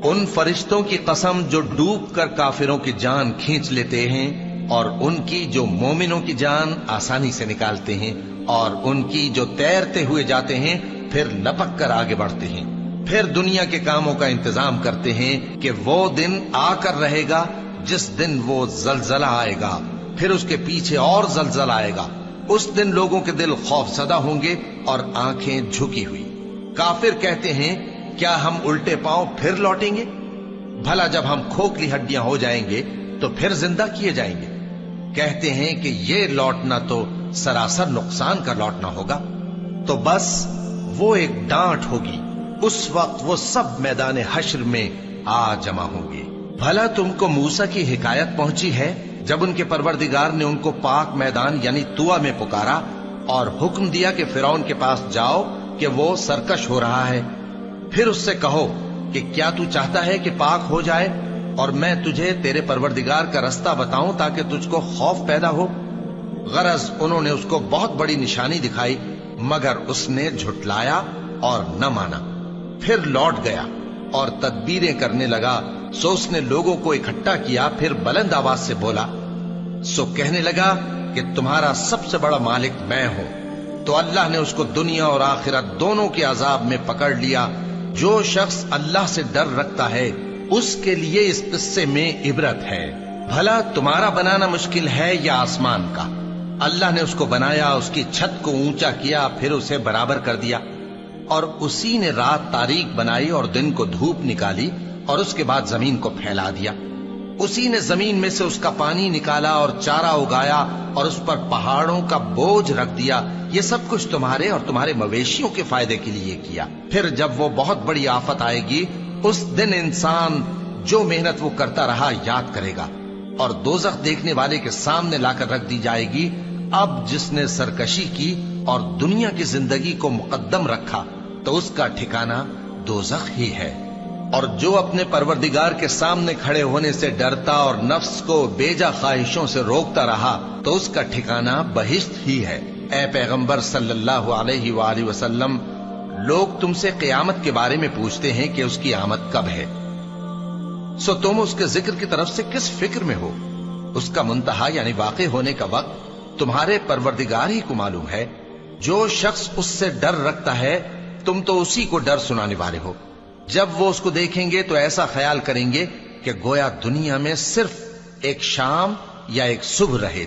ان فرشتوں کی قسم جو ڈوب کر کافروں کی جان کھینچ لیتے ہیں، اور ان کی جو مومنوں کی جان آسانی سے نکالتے ہیں، اور ان کی جو تیرتے ہوئے جاتے ہیں پھر لپک کر آگے بڑھتے ہیں، پھر دنیا کے کاموں کا انتظام کرتے ہیں کہ وہ دن آ کر رہے گا جس دن وہ زلزلہ آئے گا، پھر اس کے پیچھے اور زلزلہ آئے گا۔ اس دن لوگوں کے دل خوف زدہ ہوں گے اور آنکھیں جھکی ہوئی۔ کافر کہتے ہیں کیا ہم الٹے پاؤں پھر لوٹیں گے؟ بھلا جب ہم کھوکھلی ہڈیاں ہو جائیں گے تو پھر زندہ کیے جائیں گے؟ کہتے ہیں کہ یہ لوٹنا تو سراسر نقصان کا لوٹنا ہوگا۔ تو بس وہ ایک ڈانٹ ہوگی، اس وقت وہ سب میدان حشر میں آ جمع ہوں گے۔ بھلا تم کو موسیٰ کی حکایت پہنچی ہے جب ان کے پروردگار نے ان کو پاک میدان یعنی طوٰ میں پکارا اور حکم دیا کہ فرعون کے پاس جاؤ کہ وہ سرکش ہو رہا ہے، پھر اس سے کہو کہ کیا تو چاہتا ہے کہ پاک ہو جائے اور میں تجھے تیرے پروردگار کا رستہ بتاؤں تاکہ تجھ کو خوف پیدا ہو؟ غرض انہوں نے اس کو بہت بڑی نشانی دکھائی مگر اس نے جھٹلایا اور نہ مانا، پھر لوٹ گیا اور تدبیریں کرنے لگا۔ سو اس نے لوگوں کو اکٹھا کیا، پھر بلند آواز سے بولا، سو کہنے لگا کہ تمہارا سب سے بڑا مالک میں ہوں۔ تو اللہ نے اس کو دنیا اور آخرت دونوں کے عذاب میں پکڑ لیا۔ جو شخص اللہ سے ڈر رکھتا ہے اس کے لیے اس قصے میں عبرت ہے۔ بھلا تمہارا بنانا مشکل ہے یا آسمان کا؟ اللہ نے اس کو بنایا، اس کی چھت کو اونچا کیا، پھر اسے برابر کر دیا، اور اسی نے رات تاریک بنائی اور دن کو دھوپ نکالی، اور اس کے بعد زمین کو پھیلا دیا۔ اسی نے زمین میں سے اس کا پانی نکالا اور چارہ اگایا اور اس پر پہاڑوں کا بوجھ رکھ دیا۔ یہ سب کچھ تمہارے اور تمہارے مویشیوں کے فائدے کے لیے کیا۔ پھر جب وہ بہت بڑی آفت آئے گی اس دن انسان جو محنت وہ کرتا رہا یاد کرے گا، اور دوزخ دیکھنے والے کے سامنے لا کر رکھ دی جائے گی۔ اب جس نے سرکشی کی اور دنیا کی زندگی کو مقدم رکھا تو اس کا ٹھکانہ دوزخ ہی ہے، اور جو اپنے پروردگار کے سامنے کھڑے ہونے سے ڈرتا اور نفس کو بیجا خواہشوں سے روکتا رہا تو اس کا ٹھکانہ بہشت ہی ہے۔ اے پیغمبر صلی اللہ علیہ وآلہ وسلم، لوگ تم سے قیامت کے بارے میں پوچھتے ہیں کہ اس کی آمد کب ہے، سو تم اس کے ذکر کی طرف سے کس فکر میں ہو؟ اس کا منتہا یعنی واقع ہونے کا وقت تمہارے پروردگار ہی کو معلوم ہے۔ جو شخص اس سے ڈر رکھتا ہے تم تو اسی کو ڈر سنانے والے ہو۔ جب وہ اس کو دیکھیں گے تو ایسا خیال کریں گے کہ گویا دنیا میں صرف ایک شام یا ایک صبح رہے۔